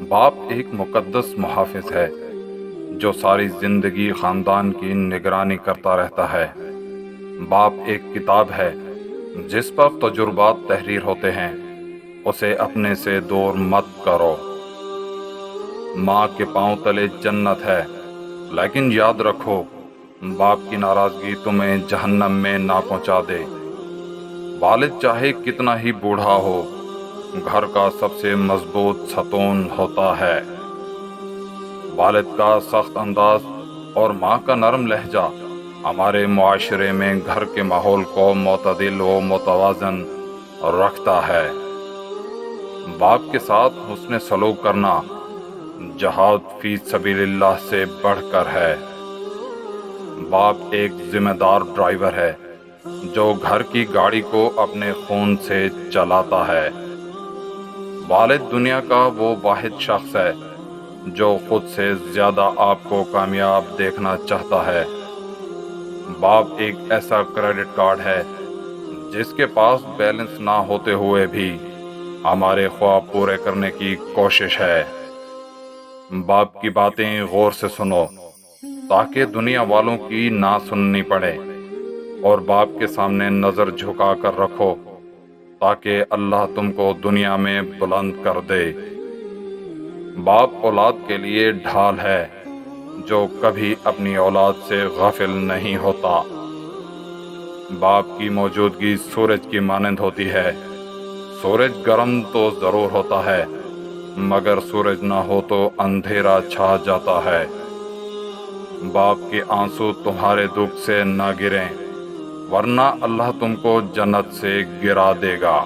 باپ ایک مقدس محافظ ہے جو ساری زندگی خاندان کی نگرانی کرتا رہتا ہے۔ باپ ایک کتاب ہے جس پر تجربات تحریر ہوتے ہیں، اسے اپنے سے دور مت کرو۔ ماں کے پاؤں تلے جنت ہے، لیکن یاد رکھو باپ کی ناراضگی تمہیں جہنم میں نہ پہنچا دے۔ والد چاہے کتنا ہی بوڑھا ہو، گھر کا سب سے مضبوط ستون ہوتا ہے۔ والد کا سخت انداز اور ماں کا نرم لہجہ ہمارے معاشرے میں گھر کے ماحول کو معتدل و متوازن رکھتا ہے۔ باپ کے ساتھ حسن سلوک کرنا جہاد فی سبیل اللہ سے بڑھ کر ہے۔ باپ ایک ذمہ دار ڈرائیور ہے جو گھر کی گاڑی کو اپنے خون سے چلاتا ہے۔ والد دنیا کا وہ واحد شخص ہے جو خود سے زیادہ آپ کو کامیاب دیکھنا چاہتا ہے۔ باپ ایک ایسا کریڈٹ کارڈ ہے جس کے پاس بیلنس نہ ہوتے ہوئے بھی ہمارے خواب پورے کرنے کی کوشش ہے۔ باپ کی باتیں غور سے سنو تاکہ دنیا والوں کی نہ سننی پڑے، اور باپ کے سامنے نظر جھکا کر رکھو تاکہ اللہ تم کو دنیا میں بلند کر دے۔ باپ اولاد کے لیے ڈھال ہے جو کبھی اپنی اولاد سے غافل نہیں ہوتا۔ باپ کی موجودگی سورج کی مانند ہوتی ہے۔ سورج گرم تو ضرور ہوتا ہے، مگر سورج نہ ہو تو اندھیرا چھا جاتا ہے۔ باپ کے آنسو تمہارے دکھ سے نہ گریں، ورنہ اللہ تم کو جنت سے گرا دے گا۔